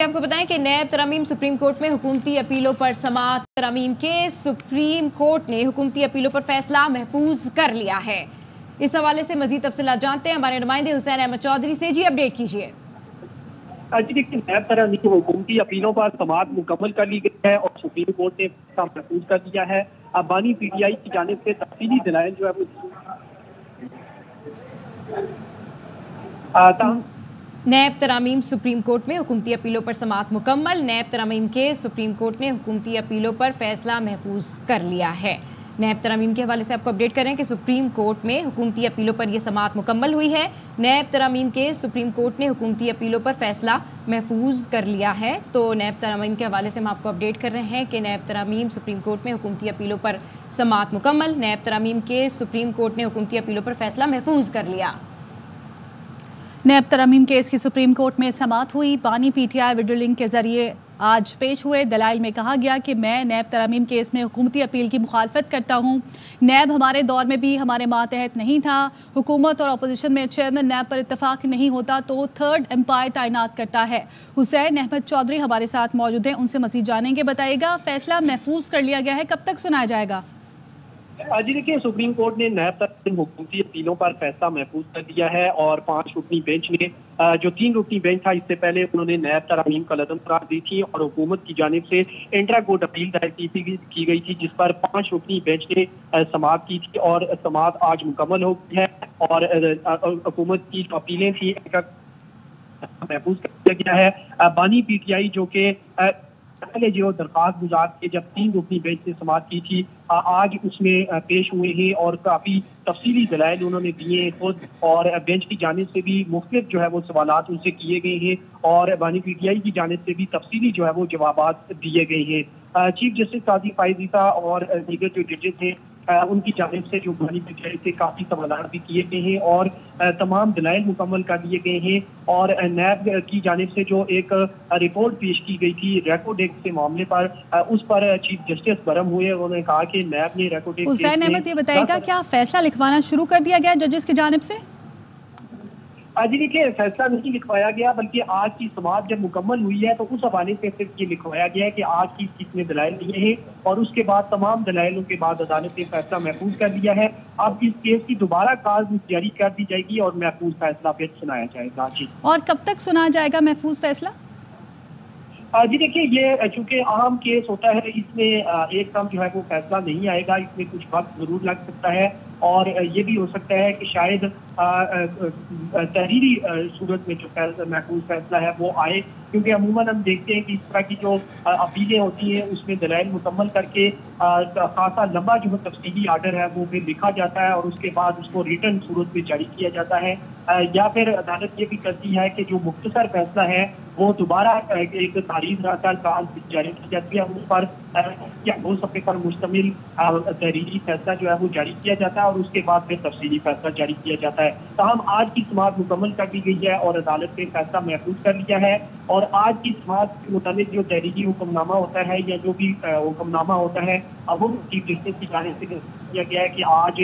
آپ کو بتائیں کہ نیب ترامیم سپریم کورٹ میں حکومتی اپیلوں پر سماعت ترامیم کے سپریم کورٹ نے حکومتی اپیلوں پر فیصلہ محفوظ کر لیا ہے۔ اس حوالے سے مزید تفصیلات جانتے ہیں ہمارے نمائندے حسین احمد چودھری سے۔ جی اپڈیٹ کیجیے۔ دیکھیے نیب ترامیم حکومتی اپیلوں پر سماعت مکمل کر لی گئی ہے اور سپریم کورٹ نے فیصلہ محفوظ کر دیا ہے۔ اب بانی پی ٹی آئی کی جانب سے تفصیلی دلائل جو ہے وہ نیب ترامیم سپریم کورٹ میں حکومتی اپیلوں پر سماعت مکمل۔ نیب ترامیم کے سپریم کورٹ نے حکومتی اپیلوں پر فیصلہ محفوظ کر لیا ہے۔ نیب ترامیم کے حوالے سے آپ کو اپڈیٹ کریں کہ سپریم کورٹ میں حکومتی اپیلوں پر یہ سماعت مکمل ہوئی ہے۔ نیب ترامیم کے سپریم کورٹ نے حکومتی اپیلوں پر فیصلہ محفوظ کر لیا ہے۔ تو نیب ترامیم کے حوالے سے ہم آپ کو اپڈیٹ کر رہے ہیں کہ نیب ترامیم سپریم کورٹ میں حکومتی اپیلوں پر سماعت مکمل۔ نیب ترامیم کے سپریم کورٹ نے حکومتی اپیلوں پر فیصلہ محفوظ کر لیا۔ نیب ترامیم کیس کی سپریم کورٹ میں سماعت ہوئی۔ بانی P T I video link کے ذریعے آج پیش ہوئے۔ دلائل میں کہا گیا کہ میں نیب ترامیم کیس میں حکومتی اپیل کی مخالفت کرتا ہوں۔ نیب ہمارے دور میں بھی ہمارے ماتحت نہیں تھا۔ حکومت اور اپوزیشن میں چیئرمین نیب پر اتفاق نہیں ہوتا تو تھرڈ امپائر تعینات کرتا ہے۔ حسین احمد چودھری ہمارے ساتھ موجود ہیں، ان سے مزید جانیں گے۔ بتائیے گا فیصلہ محفوظ کر لیا گیا ہے، کب تک سنایا جائے گا؟ جی دیکھیے سپریم کورٹ نے نیب ترامیم حکومتی اپیلوں پر فیصلہ محفوظ کر دیا ہے اور 5 رکنی بینچ نے جو 3 رکنی بینچ تھا اس سے پہلے انہوں نے نیب ترامیم کا لدم قرار دی تھی اور حکومت کی جانب سے انٹرا کورٹ اپیل دائر کی گئی تھی جس پر 5 رکنی بینچ نے سماعت کی تھی اور سماعت آج مکمل ہو گئی ہے اور حکومت کی جو اپیلیں تھیں محفوظ کر دیا گیا ہے۔ بانی پی ٹی آئی جو کہ پہلے جو درخواست گزار کے جب 3 رکنی بینچ نے سماعت کی تھی آج اس میں پیش ہوئے ہیں اور کافی تفصیلی دلائل انہوں نے دیے ہیں خود اور بینچ کی جانب سے بھی مختلف جو ہے وہ سوالات ان سے کیے گئے ہیں اور بانی پی ٹی آئی کی جانب سے بھی تفصیلی جو ہے وہ جوابات دیے گئے ہیں۔ چیف جسٹس قاضی فائز عیسیٰ اور دیگر جو ججز ہیں ان کی جانب سے جو بانی پی ٹی آئی سے کافی سوالات بھی کیے گئے ہیں اور تمام دلائل مکمل کر دیے گئے ہیں اور نیب کی جانب سے جو ایک رپورٹ پیش کی گئی تھی ریکارڈ ایکٹ کے معاملے پر اس پر چیف جسٹس برہم ہوئے۔ انہوں نے کہا کہ نیب نے ریکارڈ ایکٹ حسین احمد یہ بتائے گا کیا فیصلہ لکھوانا شروع کر دیا گیا ججز کی جانب سے؟ جی دیکھیے فیصلہ نہیں لکھوایا گیا بلکہ آج کی سماعت جب مکمل ہوئی ہے تو اس حوالے سے صرف یہ لکھوایا گیا ہے کہ آج کی کتنے دلائل دیے ہیں اور اس کے بعد تمام دلائلوں کے بعد عدالت نے فیصلہ محفوظ کر لیا ہے۔ اب اس کیس کی دوبارہ کال جاری کر دی جائے گی اور محفوظ فیصلہ پھر سنایا جائے گا۔ جی اور کب تک سنا جائے گا محفوظ فیصلہ؟ جی دیکھیے یہ چونکہ اہم کیس ہوتا ہے اس میں ایک دم جو ہے وہ فیصلہ نہیں آئے گا، اس میں کچھ وقت ضرور لگ سکتا ہے اور یہ بھی ہو سکتا ہے کہ شاید تحریری صورت میں جو محفوظ فیصلہ ہے وہ آئے کیونکہ عموماً ہم دیکھتے ہیں کہ اس طرح کی جو اپیلیں ہوتی ہیں اس میں دلائل مکمل کر کے خاصا لمبا جو تفصیلی آرڈر ہے وہ پھر لکھا جاتا ہے اور اس کے بعد اس کو ریٹن صورت میں جاری کیا جاتا ہے یا پھر عدالت یہ بھی کرتی ہے کہ جو مختصر فیصلہ ہے وہ دوبارہ ایک تاریخ کال جاری کی جاتی ہے اس پر 2 صفحے پر مشتمل تحریری فیصلہ جو ہے وہ جاری کیا جاتا ہے اور اس کے بعد پھر تفصیلی فیصلہ جاری کیا جاتا ہے۔ تاہم آج کی سماعت مکمل کر دی گئی ہے اور عدالت نے فیصلہ محفوظ کر لیا ہے اور آج کی سماعت کے متعلق جو تحریری حکم نامہ ہوتا ہے یا جو بھی حکم نامہ ہوتا ہے وہ چیف جسٹس کی جانب سے کیا گیا ہے کہ آج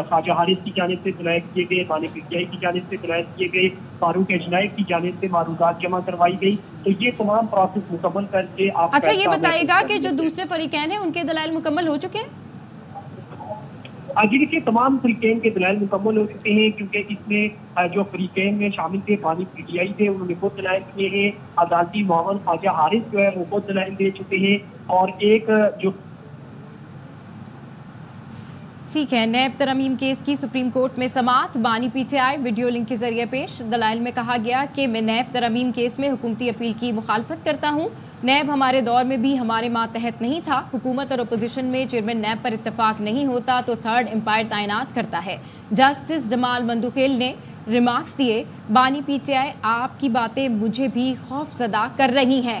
خواجہ حارث کی جانب سے دلائل کیے گئے، بانی پی ٹی آئی کی جانب سے دلائل کیے گئے، فاروق اجنائی کی جانب سے معروضات جمع کروائی گئی، تو یہ تمام پروسیس مکمل کر کے آپ اچھا یہ بتائیے گا کہ جو دوسرے فریقین ہیں ان کے دلائل مکمل ہو چکے ہیں؟ جی دیکھیے تمام فریقین کے دلائل مکمل ہو چکے ہیں کیونکہ اس میں جو فریقین میں شامل تھے بانی پی ٹی آئی تھے انہوں نے خود دلائل کیے ہیں، عدالتی معاون خواجہ حارث جو ہے وہ خود دلائل دے چکے ہیں اور ایک جو ٹھیک ہے۔ نیب ترامیم کیس کی سپریم کورٹ میں سماعت بانی P T I video link کے ذریعے پیش۔ دلائل میں کہا گیا کہ میں نیب ترامیم کیس میں حکومتی اپیل کی مخالفت کرتا ہوں۔ نیب ہمارے دور میں بھی ہمارے ماتحت نہیں تھا۔ حکومت اور اپوزیشن میں چیئرمین نیب پر اتفاق نہیں ہوتا تو تھرڈ امپائر تعینات کرتا ہے۔ جسٹس جمال مندوخیل نے ریمارکس دیے، بانی پی ٹی آئی آپ کی باتیں مجھے بھی خوف زدہ کر رہی ہیں۔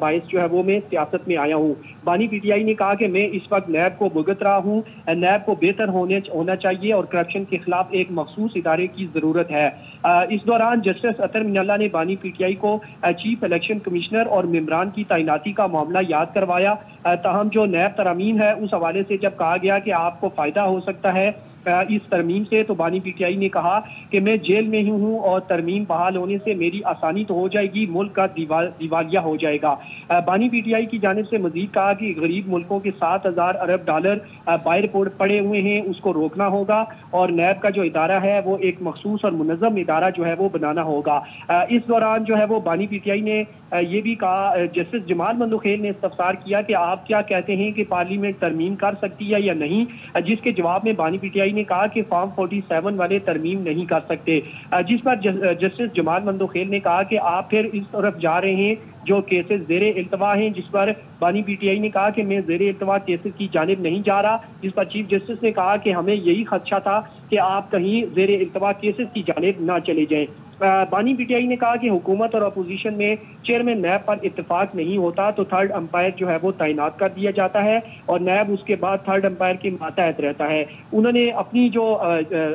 باعث جو ہے وہ میں سیاست میں آیا ہوں۔ بانی پی ٹی آئی نے کہا کہ میں اس وقت نیب کو بھگت رہا ہوں، نیب کو بہتر ہونا چاہیے اور کرپشن کے خلاف ایک مخصوص ادارے کی ضرورت ہے۔ اس دوران جسٹس اطہر من اللہ نے بانی پی ٹی آئی کو چیف الیکشن کمشنر اور ممبران کی تعیناتی کا معاملہ یاد کروایا۔ تاہم جو نیب ترامیم ہے اس حوالے سے جب کہا گیا کہ آپ کو فائدہ ہو سکتا ہے اس ترمیم سے، تو بانی پی ٹی آئی نے کہا کہ میں جیل میں ہی ہوں اور ترمیم بحال ہونے سے میری آسانی تو ہو جائے گی، ملک کا دیوالیہ ہو جائے گا۔ بانی پی ٹی آئی کی جانب سے مزید کہا کہ غریب ملکوں کے 7,000 ارب ڈالر باہر پڑے ہوئے ہیں، اس کو روکنا ہوگا اور نیب کا جو ادارہ ہے وہ ایک مخصوص اور منظم ادارہ جو ہے وہ بنانا ہوگا۔ اس دوران جو ہے وہ بانی پی ٹی آئی نے یہ بھی کہا، جسٹس جمال مندوخیل نے استفسار کیا کہ آپ کیا کہتے ہیں کہ پارلیمنٹ ترمیم کر سکتی ہے یا نہیں، جس کے جواب میں بانی پی ٹی آئی نے کہا کہ فارم 47 والے ترمیم نہیں کر سکتے، جس پر جسٹس جمال مندوخیل نے کہا کہ آپ پھر اس طرف جا رہے ہیں جو کیسز زیر التوا ہیں، جس پر بانی پی ٹی آئی نے کہا کہ میں زیر التوا کیسز کی جانب نہیں جا رہا، جس پر چیف جسٹس نے کہا کہ ہمیں یہی خدشہ تھا کہ آپ کہیں زیر التوا کیسز کی جانب نہ چلے جائیں۔ بانی پی ٹی آئی نے کہا کہ حکومت اور اپوزیشن میں چیئرمین نیب پر اتفاق نہیں ہوتا تو تھرڈ امپائر جو ہے وہ تعینات کر دیا جاتا ہے اور نیب اس کے بعد تھرڈ امپائر کے ماتحت رہتا ہے۔ انہوں نے اپنی جو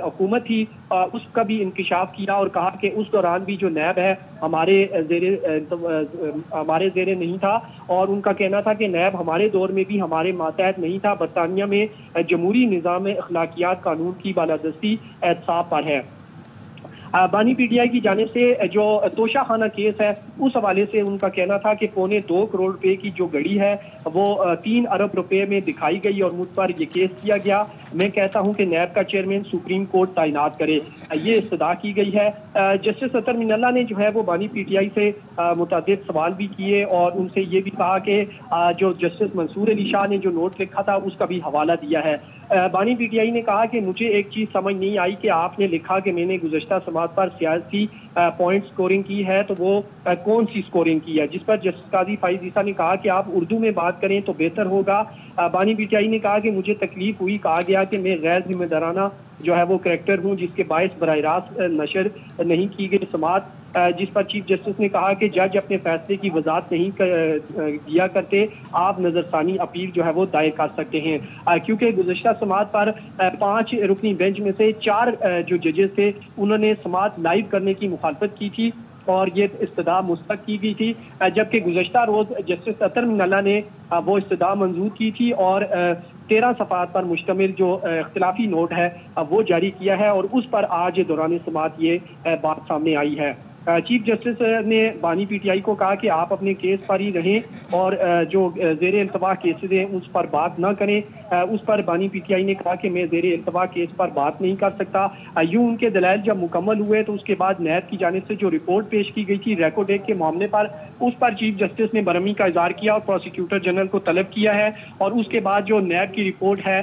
حکومت تھی اس کا بھی انکشاف کیا اور کہا کہ اس دوران بھی جو نیب ہے ہمارے زیر نہیں تھا، اور ان کا کہنا تھا کہ نیب ہمارے دور میں بھی ہمارے ماتحت نہیں تھا، برطانیہ میں جمہوری نظام اخلاقیات قانون کی بالادستی احتساب پر ہے۔ بانی پی ٹی آئی کی جانب سے جو توشہ خانہ کیس ہے اس حوالے سے ان کا کہنا تھا کہ 2.25 کروڑ روپے کی جو گڑی ہے وہ 3 ارب روپے میں دکھائی گئی اور مجھ پر یہ کیس کیا گیا، میں کہتا ہوں کہ نیب کا چیئرمین سپریم کورٹ تعینات کرے، یہ استدعا کی گئی ہے۔ جسٹس اطہر من اللہ نے جو ہے وہ بانی پی ٹی آئی سے متعدد سوال بھی کیے اور ان سے یہ بھی کہا کہ جو جسٹس منصور علی شاہ نے جو نوٹ لکھا تھا اس کا بھی حوالہ دیا ہے۔ بانی پی ٹی آئی نے کہا کہ مجھے ایک چیز سمجھ نہیں آئی کہ آپ نے لکھا کہ میں نے گزشتہ سماعت پر سیاسی پوائنٹ سکورنگ کی ہے، تو وہ کون سی سکورنگ کی ہے، جس پر جسٹس قاضی فائز عیسیٰ نے کہا کہ آپ اردو میں بات کریں تو بہتر ہوگا۔ بانی پی ٹی آئی نے کہا کہ مجھے تکلیف ہوئی، کہا گیا کہ میں غیر ذمہ دارانہ جو ہے وہ کریکٹر ہوں جس کے باعث براہ راست نشر نہیں کی گئی سماعت، جس پر چیف جسٹس نے کہا کہ جج اپنے فیصلے کی وضاحت نہیں دیا کرتے، آپ نظر ثانی اپیل جو ہے وہ دائر کر سکتے ہیں، کیونکہ گزشتہ سماعت پر 5 رکنی بینچ میں سے 4 جو ججز تھے انہوں نے سماعت لائیو کرنے کی مخالفت کی تھی اور یہ استدعا مسترد کی گئی تھی، جبکہ گزشتہ روز جسٹس اطہر من اللہ نے وہ استدعا منظور کی تھی اور 13 صفحات پر مشتمل جو اختلافی نوٹ ہے وہ جاری کیا ہے اور اس پر آج دوران سماعت یہ بات سامنے آئی ہے۔ چیف جسٹس نے بانی پی ٹی آئی کو کہا کہ آپ اپنے کیس پر ہی رہیں اور جو زیر التوا کیسز ہیں اس پر بات نہ کریں، اس پر بانی پی ٹی آئی نے کہا کہ میں زیر التوا کیس پر بات نہیں کر سکتا۔ یوں ان کے دلائل جب مکمل ہوئے تو اس کے بعد نیب کی جانب سے جو رپورٹ پیش کی گئی تھی ریکارڈ ایک کے معاملے پر، اس پر چیف جسٹس نے برہمی کا اظہار کیا اور پروسیکیوٹر جنرل کو طلب کیا ہے اور اس کے بعد جو نیب کی رپورٹ ہے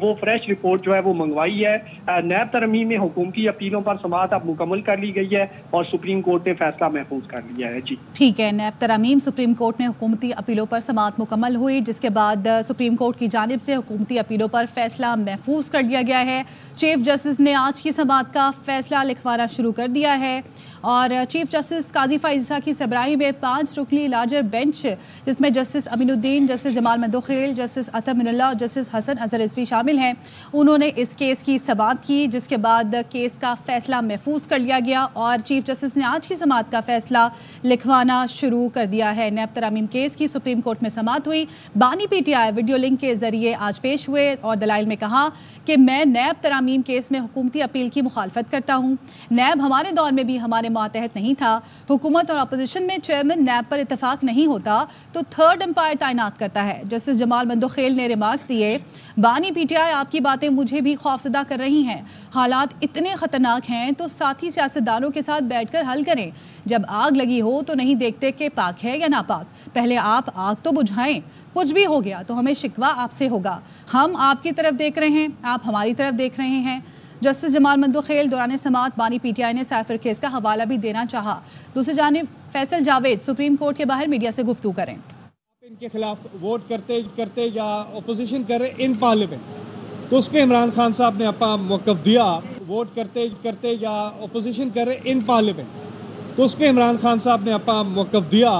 وہ فریش رپورٹ جو ہے وہ منگوائی ہے۔ نیب ترمیم میں حکومتی اپیلوں پر سماعت اب مکمل کر لی گئی ہے اور سپریم کورٹ نے فیصلہ محفوظ کر لیا ہے۔ جی ٹھیک ہے، نیب ترمیم سپریم کورٹ میں حکومتی اپیلوں پر سماعت مکمل ہوئی، جس کے بعد سپریم کورٹ کی جانب سے حکومتی اپیلوں پر فیصلہ محفوظ کر لیا گیا ہے۔ چیف جسٹس نے آج کی سماعت کا فیصلہ لکھوانا شروع کر دیا ہے اور چیف جسٹس قاضی فائز عیسیٰ کی سربراہی میں 5 رکنی لارجر بینچ جس میں جسٹس امین الدین، جسٹس جمال مندوخیل، جسٹس اطہر من اللہ اور جسٹس حسن اظہر رضوی شامل ہیں، انہوں نے اس کیس کی سماعت کی، جس کے بعد کیس کا فیصلہ محفوظ کر لیا گیا اور چیف جسٹس نے آج کی سماعت کا فیصلہ لکھوانا شروع کر دیا ہے۔ نیب ترمیم کیس کی سپریم کورٹ میں سماعت ہوئی، بانی P T I video link کے ذریعے آج پیش ہوئے اور دلائل میں کہا کہ میں نیب ترمیم کیس میں حکومتی اپیل کی مخالفت کرتا ہوں، نیب ہمارے دور میں بھی ہمارے ماتحت نہیں تھا، حکومت اور اپوزیشن میں چیئرمین نیب پر اتفاق نہیں ہوتا تو تھرڈ امپائر تعینات کرتا ہے۔ جسٹس جمال مندوخیل نے ریمارکس دیے، بانی پی ٹی آئی آپ کی باتیں مجھے بھی خوفزدہ کر رہی ہیں، حالات اتنے خطرناک ہیں تو ساتھی سیاستدانوں کے ساتھ بیٹھ کر حل کریں، جب آگ لگی ہو تو نہیں دیکھتے کہ پاک ہے یا ناپاک، پہلے آپ آگ تو بجھائیں، کچھ بھی ہو گیا تو ہمیں شکوہ آپ سے ہوگا، ہم آپ کی طرف دیکھ رہے ہیں، آپ ہماری طرف دیکھ رہے ہیں۔ جسٹس جمال مندوخیل دوران سماعت بانی پی ٹی آئی نے سائفر کیس کا حوالہ بھی دینا چاہا۔ دوسری جانب فیصل جاوید سپریم کورٹ کے باہر میڈیا سے گفتگو کریں۔ ان کے خلاف ووٹ کرتے یا اپوزیشن کرے ان پارلیمنٹ تو اس پہ عمران خان صاحب نے اپنا موقف دیا، ووٹ کرتے یا اپوزیشن کرے ان پارلیمنٹ تو اس پہ عمران خان صاحب نے اپنا موقف دیا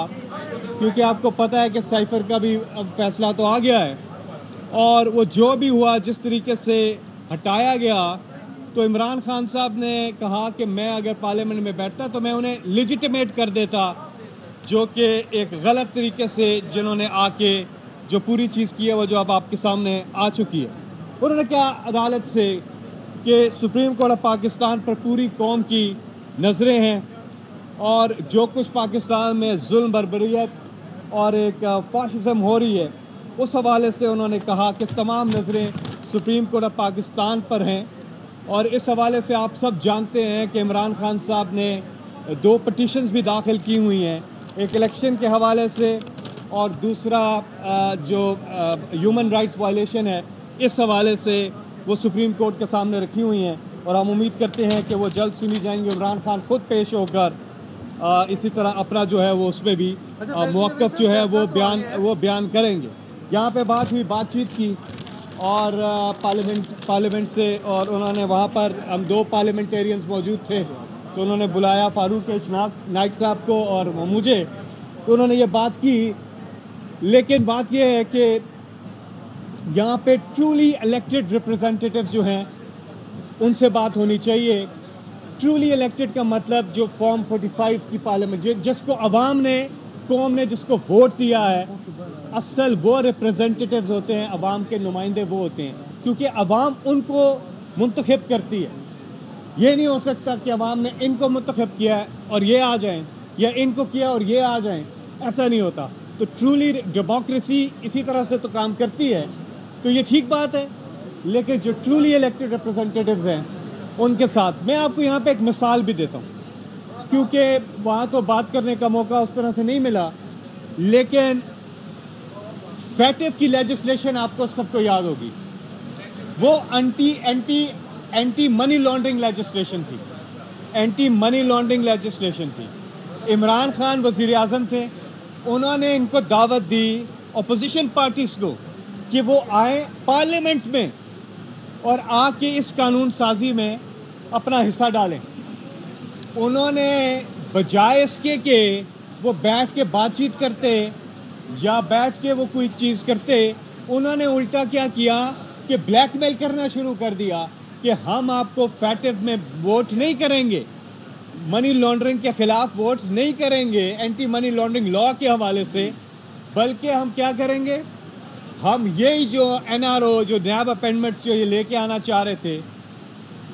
کیونکہ آپ کو پتہ ہے کہ سائفر کا بھی اب فیصلہ تو آ گیا ہے، اور وہ جو بھی ہوا جس طریقے سے ہٹایا گیا، تو عمران خان صاحب نے کہا کہ میں اگر پارلیمنٹ میں بیٹھتا تو میں انہیں لیجیٹیمیٹ کر دیتا، جو کہ ایک غلط طریقے سے جنہوں نے آ کے جو پوری چیز کی ہے وہ جو اب آپ کے سامنے آ چکی ہے۔ انہوں نے کہا عدالت سے کہ سپریم کورٹ آف پاکستان پر پوری قوم کی نظریں ہیں، اور جو کچھ پاکستان میں ظلم بربریت اور ایک فاشزم ہو رہی ہے، اس حوالے سے انہوں نے کہا کہ تمام نظریں سپریم کورٹ آف پاکستان پر ہیں۔ اور اس حوالے سے آپ سب جانتے ہیں کہ عمران خان صاحب نے 2 پٹیشنز بھی داخل کی ہوئی ہیں، ایک الیکشن کے حوالے سے اور دوسرا جو ہیومن رائٹس وائلیشن ہے اس حوالے سے وہ سپریم کورٹ کے سامنے رکھی ہوئی ہیں، اور ہم امید کرتے ہیں کہ وہ جلد سنی جائیں گے۔ عمران خان خود پیش ہو کر اسی طرح اپنا جو ہے وہ اس میں بھی موقف جو ہے وہ بیان کریں گے۔ یہاں پہ بات ہوئی بات چیت کی اور پارلیمنٹ سے، اور انہوں نے وہاں پر ہم 2 پارلیمنٹیرینز موجود تھے تو انہوں نے بلایا فاروق نائک صاحب کو اور مجھے، تو انہوں نے یہ بات کی۔ لیکن بات یہ ہے کہ یہاں پہ ٹرولی الیکٹڈ ریپرزینٹیٹیوز جو ہیں ان سے بات ہونی چاہیے۔ ٹرولی الیکٹڈ کا مطلب جو فارم 45 کی پارلیمنٹ جس کو عوام نے، قوم نے جس کو ووٹ دیا ہے، اصل وہ ریپرزینٹیٹیوز ہوتے ہیں، عوام کے نمائندے وہ ہوتے ہیں، کیونکہ عوام ان کو منتخب کرتی ہے۔ یہ نہیں ہو سکتا کہ عوام نے ان کو منتخب کیا ہے اور یہ آ جائیں، یا ان کو کیا اور یہ آ جائیں، ایسا نہیں ہوتا۔ تو ٹرولی ڈیموکریسی اسی طرح سے تو کام کرتی ہے، تو یہ ٹھیک بات ہے۔ لیکن جو ٹرولی الیکٹڈ ریپرزینٹیٹیوز ہیں ان کے ساتھ میں آپ کو یہاں پہ ایک مثال بھی دیتا ہوں، کیونکہ وہاں تو بات کرنے کا موقع اس طرح سے نہیں ملا، لیکن فیٹف کی لیجسلیشن آپ کو سب کو یاد ہوگی، وہ اینٹی منی لانڈرنگ لیجسلیشن تھی، اینٹی منی لانڈرنگ لیجسلیشن تھی۔ عمران خان وزیر اعظم تھے، انہوں نے ان کو دعوت دی اپوزیشن پارٹیز کو کہ وہ آئیں پارلیمنٹ میں اور آ کے اس قانون سازی میں اپنا حصہ ڈالیں۔ انہوں نے بجائے اس کے کہ وہ بیٹھ کے بات چیت کرتے یا بیٹھ کے وہ کوئی چیز کرتے، انہوں نے الٹا کیا کیا کہ بلیک میل کرنا شروع کر دیا کہ ہم آپ کو فیٹف میں ووٹ نہیں کریں گے، منی لانڈرنگ کے خلاف ووٹ نہیں کریں گے اینٹی منی لانڈرنگ لا کے حوالے سے، بلکہ ہم کیا کریں گے، ہم یہی جو NRO جو نیب اپینڈمنٹس جو یہ لے کے آنا چاہ رہے تھے،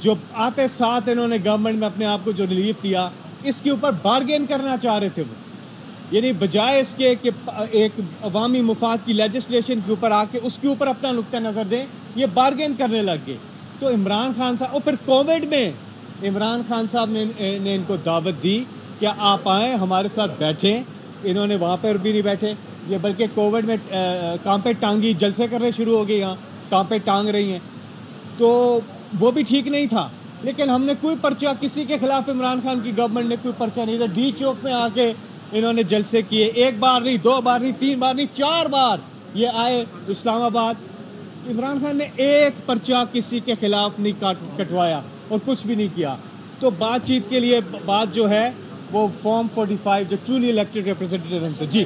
جو آتے ساتھ انہوں نے گورنمنٹ میں اپنے آپ کو جو ریلیف دیا، اس کے اوپر بارگین کرنا چاہ رہے تھے وہ، یعنی بجائے اس کے کہ ایک عوامی مفاد کی لیجسلیشن کے اوپر آ کے اس کے اوپر اپنا نقطہ نظر دیں، یہ بارگین کرنے لگ گئے۔ تو عمران خان صاحب، اور پھر کووڈ میں عمران خان صاحب نے ان کو دعوت دی کہ آپ آئیں ہمارے ساتھ بیٹھیں، انہوں نے وہاں پر بھی نہیں بیٹھے، یہ بلکہ کووڈ میں کانپے ٹانگی جلسے کرنے شروع ہو گئے، یہاں کانپے ٹانگ رہی ہیں، تو وہ بھی ٹھیک نہیں تھا۔ لیکن ہم نے کوئی پرچہ کسی کے خلاف، عمران خان کی گورنمنٹ نے کوئی پرچہ نہیں تھا، ڈی چوک میں آ کے انہوں نے جلسے کیے، 1 بار نہیں، 2 بار نہیں، 3 بار نہیں، 4 بار یہ آئے اسلام آباد۔ عمران خان نے ایک پرچہ کسی کے خلاف نہیں کٹوایا اور کچھ بھی نہیں کیا۔ تو بات چیت کے لیے بات جو ہے وہ فارم 45 جو ٹرولی الیکٹڈ ریپرزینٹیٹیو سے۔ جی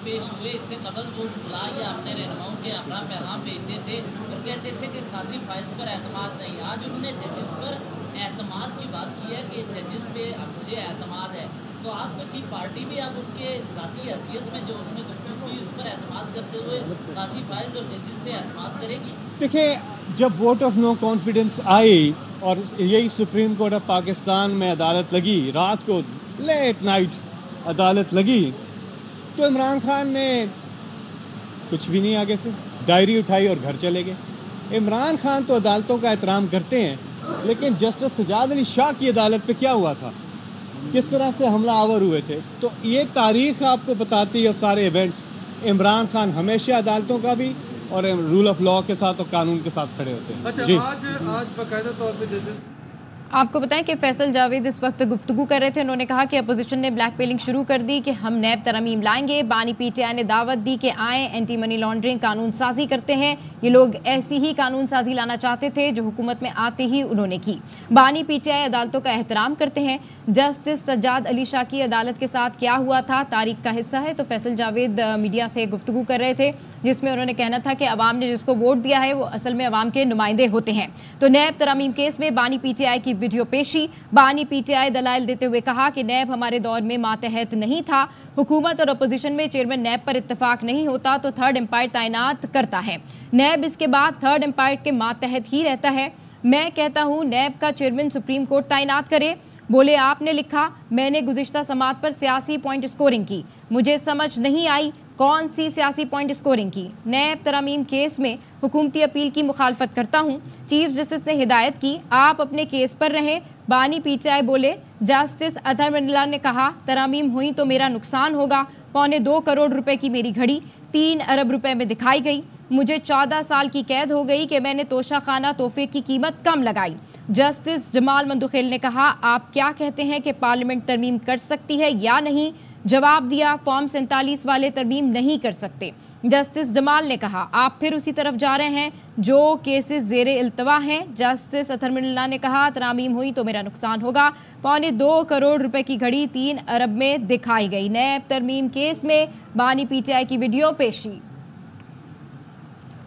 پیش ہوئے، اس سے قبل وہ بلایا اپنے رہنماؤں کے اپنا پیغام بھیجتے تھے اور کہتے تھے کہ قاضی فائز پر اعتماد نہیں۔ آج انہوں نے ججز پر اعتماد کی بات کی ہے کہ ججز پہ مجھے اعتماد ہے، تو آپ کی پارٹی بھی اب ان کے ذاتی حیثیت میں جو انہوں نے گفتگو کی اس پر اعتماد کرتے ہوئے قاضی فائز اور ججز پہ اعتماد کرے گی؟ دیکھیں، جب ووٹ آف نو کانفیڈنس آئی اور یہی سپریم کورٹ آف پاکستان میں عدالت لگی، رات کو لیٹ نائٹ عدالت لگی، تو عمران خان نے کچھ بھی نہیں آگے سے، ڈائری اٹھائی اور گھر چلے گئے۔ عمران خان تو عدالتوں کا احترام کرتے ہیں، لیکن جسٹس سجاد علی شاہ کی عدالت پہ کیا ہوا تھا، کس طرح سے حملہ آور ہوئے تھے، تو یہ تاریخ آپ کو بتاتی ہے سارے ایونٹس۔ عمران خان ہمیشہ عدالتوں کا بھی اور رول آف لا کے ساتھ اور قانون کے ساتھ کھڑے ہوتے ہیں۔ جی آج باقاعدہ طور پہ ججز آپ کو بتائیں کہ فیصل جاوید اس وقت گفتگو کر رہے تھے. انہوں نے کہا کہ اپوزیشن نے بلیک میلنگ شروع کر دی کہ ہم نیب ترامیم لائیں گے. بانی پی ٹی آئی نے دعوت دی کہ آئیں, اینٹی منی لانڈرنگ قانون سازی کرتے ہیں. یہ لوگ ایسی ہی قانون سازی لانا چاہتے تھے جو حکومت میں آتے ہی انہوں نے کی. بانی پی ٹی آئی عدالتوں کا احترام کرتے ہیں. جسٹس سجاد علی شاہ کی عدالت کے ساتھ کیا ہوا تھا تاریخ کا حصہ ہے. تو فیصل جاوید میڈیا سے گفتگو کر رہے تھے جس میں انہوں نے کہنا تھا کہ عوام نے جس کو ووٹ دیا ہے وہ اصل میں عوام کے نمائندے ہوتے ہیں. تو نیب ترامیم کیس میں بانی پی ٹی آئی کی ویڈیو پیشی. بانی پی ٹی آئی دلائل دیتے ہوئے کہا کہ نیب ہمارے دور میں ماتحت نہیں تھا. حکومت اور اپوزیشن میں چیئرمین نیب پر اتفاق نہیں ہوتا تو تھرڈ امپائر تعینات کرتا ہے. نیب اس کے بعد تھرڈ امپائر کے ماتحت ہی رہتا ہے. میں کہتا ہوں نیب کا چیئرمین سپریم کورٹ تعینات کرے. بولے آپ نے لکھا میں نے گزشتہ سماعت پر سیاسی پوائنٹ اسکورنگ کی. مجھے سمجھ نہیں آئی کون سی سیاسی پوائنٹ اسکورنگ کی. نیب ترامیم کیس میں حکومتی اپیل کی مخالفت کرتا ہوں. چیف جسٹس نے ہدایت کی آپ اپنے کیس پر رہیں. بانی پی ٹی آئی بولے جسٹس اطہر اللہ نے کہا ترامیم ہوئی تو میرا نقصان ہوگا. 2.25 کروڑ روپے کی میری گھڑی 3 ارب روپے میں دکھائی گئی. مجھے 14 سال کی قید ہو گئی کہ میں نے توشہ خانہ تحفے کی قیمت کم لگائی. جسٹس جمال مندوخیل نے کہا آپ کیا کہتے ہیں کہ پارلیمنٹ ترمیم کر سکتی ہے یا نہیں. جواب دیا فارم 47 والے ترمیم نہیں کر سکتے. جسٹس جمال نے کہا آپ پھر اسی طرف جا رہے ہیں جو کیسز زیر التوا ہیں. جسٹس اطہر اللہ نے کہا ترامیم ہوئی تو میرا نقصان ہوگا. 2.25 کروڑ روپے کی گھڑی 3 ارب میں دکھائی گئی. نیب ترمیم کیس میں بانی پی ٹی آئی کی ویڈیو پیشی.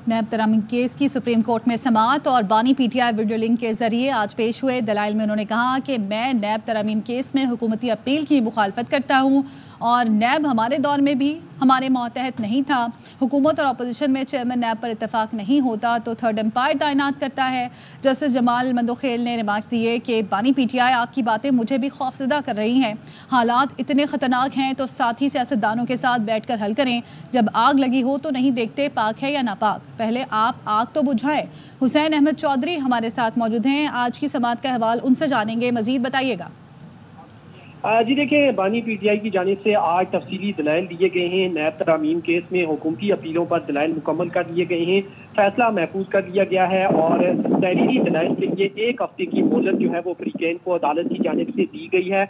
نیب ترامیم کیس کی سپریم کورٹ میں سماعت اور بانی P T I video link کے ذریعے آج پیش ہوئے. دلائل میں انہوں نے کہا کہ میں نیب ترامیم کیس میں حکومتی اپیل کی مخالفت کرتا ہوں اور نیب ہمارے دور میں بھی ہمارے ماتحت نہیں تھا. حکومت اور اپوزیشن میں چیئرمین نیب پر اتفاق نہیں ہوتا تو تھرڈ امپائر تعینات کرتا ہے. جسٹس جمال مندوخیل نے ریمارکس دیے کہ بانی پی ٹی آئی آپ کی باتیں مجھے بھی خوفزدہ کر رہی ہیں. حالات اتنے خطرناک ہیں تو ساتھی سیاستدانوں کے ساتھ بیٹھ کر حل کریں. جب آگ لگی ہو تو نہیں دیکھتے پاک ہے یا ناپاک, پہلے آپ آگ تو بجھائیں. حسین احمد چودھری ہمارے ساتھ موجود ہیں. آج کی سماعت کا احوال ان سے جانیں گے, مزید بتائیے گا. جی دیکھیں بانی پی ٹی آئی کی جانب سے آج تفصیلی دلائل دیے گئے ہیں. نیب ترامیم کیس میں حکومتی اپیلوں پر دلائل مکمل کر دیے گئے ہیں. فیصلہ محفوظ کر دیا گیا ہے اور تحریری دلائل کے لیے 1 ہفتے کی مہلت جو ہے وہ فریقین کو عدالت کی جانب سے دی گئی ہے.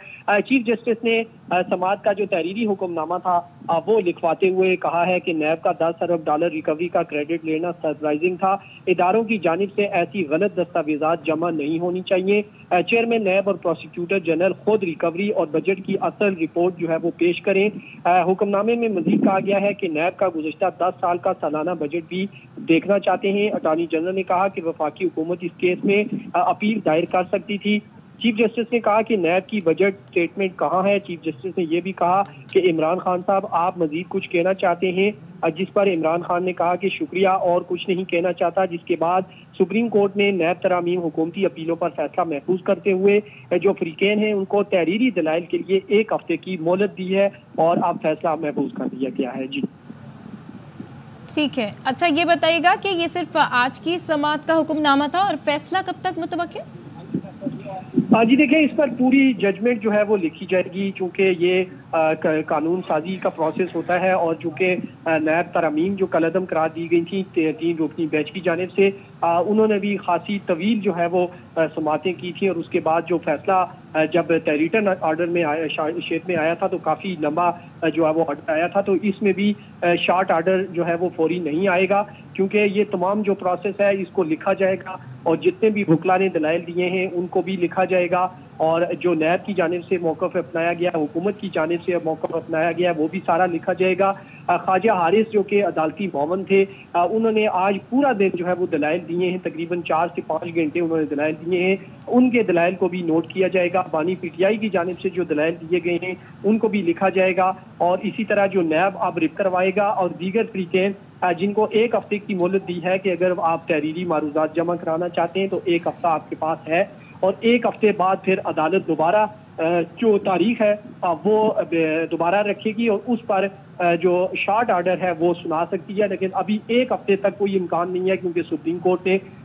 چیف جسٹس نے سماعت کا جو تحریری حکم نامہ تھا وہ لکھواتے ہوئے کہا ہے کہ نیب کا 10 ارب ڈالر ریکوری کا کریڈٹ لینا سرپرائزنگ تھا. اداروں کی جانب سے ایسی غلط دستاویزات جمع نہیں ہونی چاہیے. چیئرمین نیب اور پروسیکیوٹر جنرل خود ریکوری اور بجٹ کی اصل رپورٹ جو ہے وہ پیش کریں. حکم نامے میں مزید کہا گیا ہے کہ نیب کا گزشتہ 10 سال کا سالانہ بجٹ بھی دیکھنا چاہتے ہیں. اٹارنی جنرل نے کہا کہ وفاقی حکومت اس کیس میں اپیل دائر کر سکتی تھی. چیف جسٹس نے کہا کہ نیب کی بجٹ سٹیٹمنٹ کہاں ہے. چیف جسٹس نے یہ بھی کہا کہ عمران خان صاحب آپ مزید کچھ کہنا چاہتے ہیں, جس پر عمران خان نے کہا کہ شکریہ اور کچھ نہیں کہنا چاہتا. جس کے بعد سپریم کورٹ نے نیب ترامیم حکومتی اپیلوں پر فیصلہ محفوظ کرتے ہوئے جو فریقین ہیں ان کو تحریری دلائل کے لیے 1 ہفتے کی مہلت دی ہے اور اب فیصلہ محفوظ کر دیا گیا ہے. جی ٹھیک ہے. اچھا یہ بتائیے گا کہ یہ صرف آج کی سماعت کا حکم نامہ تھا اور فیصلہ کب تک متوقع؟ جی دیکھیں اس پر پوری ججمنٹ جو ہے وہ لکھی جائے گی چونکہ یہ قانون سازی کا پروسیس ہوتا ہے اور چونکہ نیب ترامیم جو کالعدم قرار دی گئی تھیں 3 رکنی بینچ کی جانب سے, انہوں نے بھی خاصی طویل جو ہے وہ سماعتیں کی تھیں اور اس کے بعد جو فیصلہ جب ریٹن آرڈر میں شیٹ میں آیا تھا تو کافی لمبا جو ہے وہ آرڈر آیا تھا. تو اس میں بھی شارٹ آرڈر جو ہے وہ فوری نہیں آئے گا کیونکہ یہ تمام جو پروسیس ہے اس کو لکھا جائے گا اور جتنے بھی وکلا نے دلائل دیے ہیں ان کو بھی لکھا جائے گا اور جو نیب کی جانب سے موقف اپنایا گیا, حکومت کی جانب سے موقف اپنایا گیا, وہ بھی سارا لکھا جائے گا. خواجہ حارث جو کہ عدالتی معاون تھے انہوں نے آج پورا دن جو ہے وہ دلائل دیے ہیں, تقریباً 4 سے 5 گھنٹے انہوں نے دلائل دیے ہیں. ان کے دلائل کو بھی نوٹ کیا جائے گا. بانی پی ٹی آئی کی جانب سے جو دلائل دیے گئے ہیں ان کو بھی لکھا جائے گا اور اسی طرح جو نیب اب ریپ کروائے گا اور دیگر فریقین جن کو 1 ہفتے کی مہلت دی ہے کہ اگر آپ تحریری معروضات جمع کرانا چاہتے ہیں تو 1 ہفتہ آپ کے پاس ہے اور 1 ہفتے بعد پھر عدالت دوبارہ جو تاریخ ہے وہ دوبارہ رکھے گی اور اس پر جو شارٹ آرڈر ہے وہ سنا سکتی ہے. لیکن ابھی 1 ہفتے تک کوئی امکان نہیں ہے کیونکہ سپریم کورٹ نے